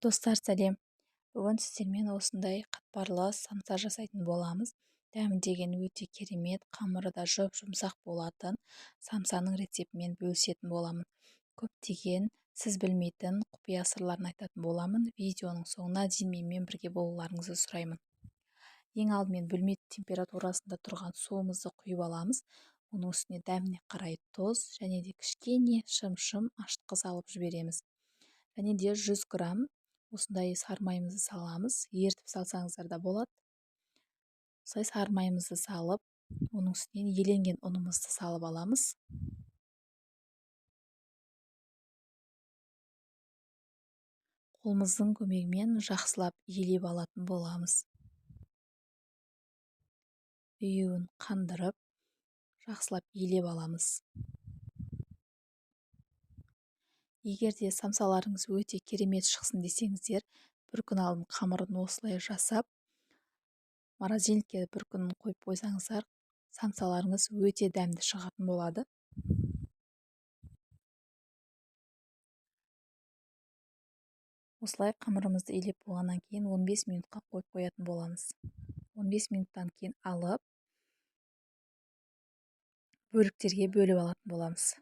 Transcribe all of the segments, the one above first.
Достар, сәлем. Бүгін сіздермен осындай қатпарлы самса жасайтын боламыз. Дәмі деген өте керемет, қамыры да жұп-жұмсақ болатын самсаның рецептімен бөлісетін боламын. Көптеген сіз білмейтін құпия сырларын айтатын боламын. Видеоның соңына дейін менімен бірге болуларыңызды сұраймын. Ең алдымен бөлме температурасында тұрған суымызды құйып аламыз. Оның үстіне дәміне қарай тұз және де кішкене шым-шым ашытқы салып жібереміз. Және де 100 грамм осындай сары майымызды саламыз. Ертіп салсаңыздар да болады. Осылай сары майымызды салып, оның үстінен еленген ұнымызды салып аламыз. Қолымыздың көмегімен жақсылап елеп алатын боламыз. Үйеуін қандырып, жақсылап елеп аламыз. Егер де самсаларыңыз өте керемет шықсын десеңіздер, бір күн алдын қамырын осылай жасап, морозилке бір күн қойып қойсаңыздар, самсаларыңыз өте дәмді шығатын болады. Осылай қамырымызды елеп болғаннан кейін 15 минутқа қойып қоятын боламыз. 15 минуттан кейін алып, бөліктерге бөліп алатын боламыз.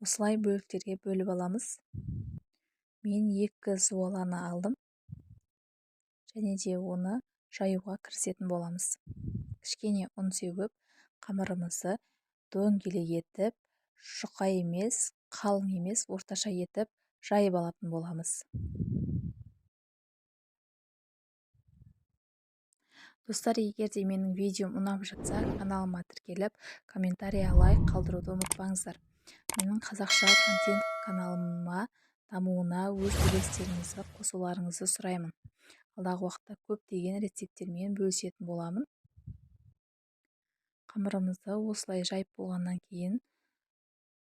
Осылай бөліктерге бөліп аламыз. Мен 2 зуаланы алдым. Және де оны жаюға кірісетін боламыз. Кішкене ұн сеуіп, қамырымызды дөңгелек етіп, жұқа емес, қалың емес, орташа етіп жайып алатын боламыз. Достар, егер де менің видеом ұнап жатса, каналыма тіркеліп, комментарий лайк қалдыруды ұмытпаңыздар. Менің қазақша контент каналыма дамуына өз үлестеріңізді қосуларыңызды сұраймын. Алдағы уақытта көптеген рецепттермен бөлісетін боламын. Қамырымызды осылай жайып болғаннан кейін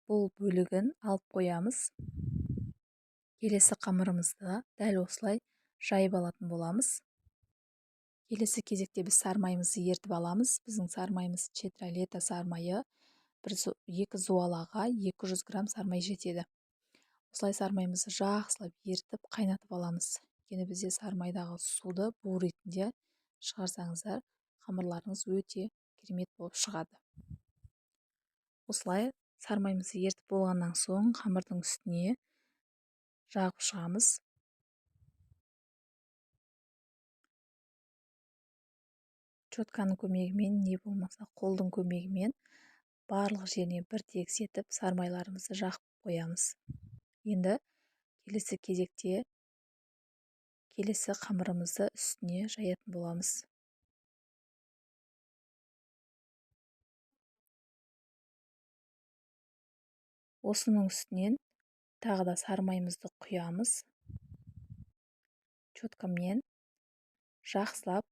бұл бөлігін алып қоямыз. Келесі қамырымызды дәл осылай жайып алатын боламыз. Келесі кезекте біз сары майымызды ертіп аламыз. Біздің сары майымыз Четралета сары майы. 2 зуалаға 200 грамм сары май жетеді. Осылай сары майымызды жақсылап ертіп, қайнатып аламыз. Өйткені бізде сары майдағы суды бу ретінде шығарсаңыздар, қамырларыңыз өте керемет болып шығады. Осылай сары майымызды ертіп болғаннан соң қамырдың үстіне жағып шығамыз. Четканың көмегімен, не болмаса қолдың көмегімен барлық жеріне бір тегіс етіп сары майларымызды жағып қоямыз. Енді келесі кезекте келесі қамырымызды үстіне жаятын боламыз. Осының үстінен тағы да сары майымызды құямыз. Четкамен жақсылап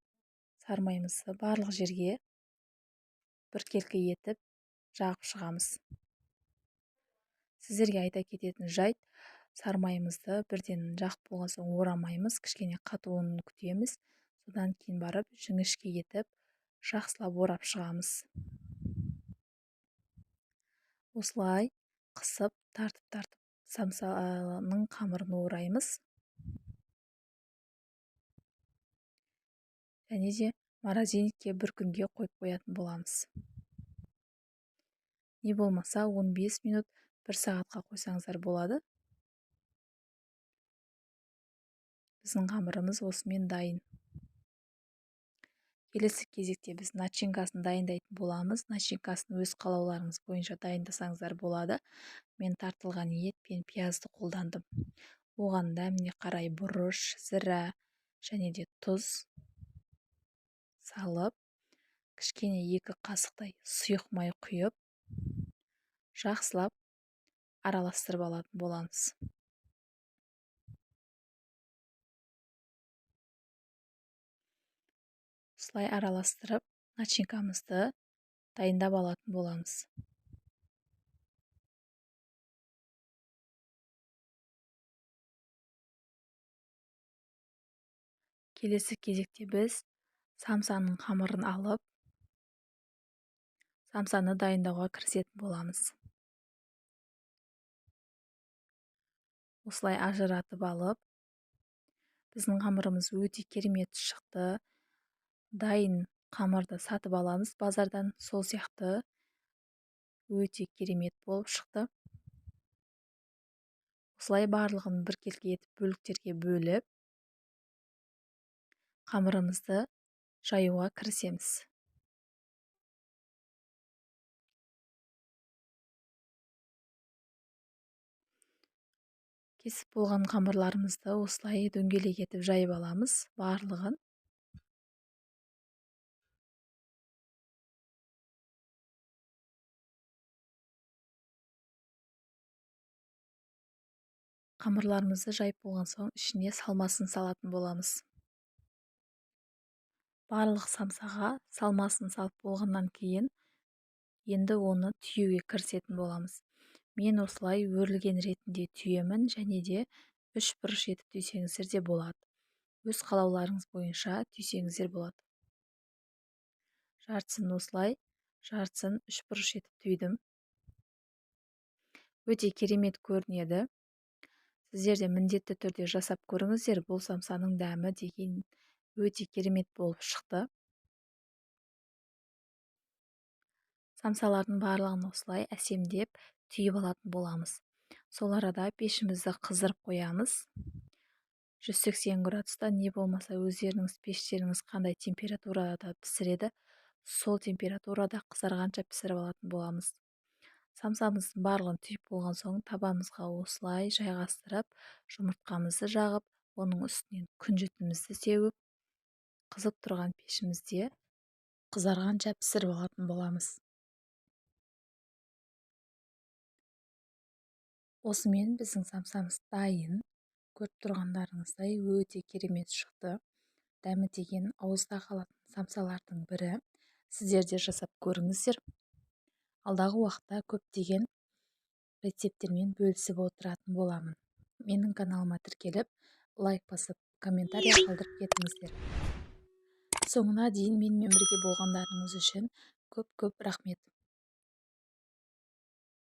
сары майымызды барлық жерге біркелкі етіп жағып шығамыз. Сіздерге айта кететін жайт, сары майымызды бірден жағып болған соң орамаймыз, кішкене қатуын күтеміз. Содан кейін барып жіңішке етіп жақсылап орап шығамыз. Осылай қысып, тартып самсаның қамырын ораймыз. Және де морозилке бір күнге қойып қоятын боламыз. Не болмаса 15 минут 1 сағатқа қойсаңыздар болады. Біздің қамырымыз осымен дайын. Келесі кезекте біз начинкасын дайындайтын боламыз. Начинкасын өз қалауларыңыз бойынша дайындасаңыздар болады. Мен тартылған ет пен пиязды қолдандым. Оған дәміне қарай бұрыш, зіра және де тұз салып, кішкене 2 қасықтай сұйық май құйып, жақсылап араластырып алатын боламыз. Осылай араластырып, начинкамызды дайындап алатын боламыз. Келесі кезекте біз самсаның қамырын алып, самсаны дайындауға кірісетін боламыз. Осылай ажыратып алып, біздің қамырымыз өте керемет шықты. Дайын қамырды сатып аламыз базардан, сол сияқты өте керемет болып шықты. Осылай барлығын біркелкі етіп бөліктерге бөліп, қамырымызды жаюға кірісеміз. Кесіп болған қамырларымызды осылай дөңгелек етіп жайып аламыз барлығын. Қамырларымызды жайып болған соң ішіне салмасын салатын боламыз. Барлық самсаға салмасын салып болғаннан кейін енді оны түйеге кірісетін боламыз. Мен осылай өрілген ретінде түйемін, және де 3 бұрыш етіп түйсеңіздер де болады. Өз қалауларыңыз бойынша түйсеңіздер болады. Жартысын осылай, жартысын 3 бұрыш етіп түйдім. Өте керемет көрінеді. Сіздер де міндетті түрде жасап көріңіздер. Бұл самсаның дәмі деген өте керемет болып шықты. Самсалардың барлығын осылай әсемдеп түйіп алатын боламыз. Сол арада пешімізді қыздырып қоямыз. 180 градуста, не болмаса өздеріңіз пештеріңіз қандай температурада пісіреді, сол температурада қызарғанша пісіріп алатын боламыз. Самсамыздың барлығын түйіп болған соң табанымызға осылай жайғастырып, жұмыртқамызды жағып, оның үстінен күнжітімізді сеуіп, қызып тұрған пешімізде қызарғанша пісіріп алатын боламыз. Осымен біздің самсамыз дайын. Көріп тұрғандарыңыздай өте керемет шықты. Дәмі деген ауызда қалатын самсалардың бірі. Сіздер де жасап көріңіздер. Алдағы уақытта көптеген рецепттермен бөлісіп отыратын боламын. Менің каналыма тіркеліп, лайк басып, комментарий қалдырып кетіңіздер. Соңына дейін менімен бірге болғандарыңыз үшін көп-көп рахмет.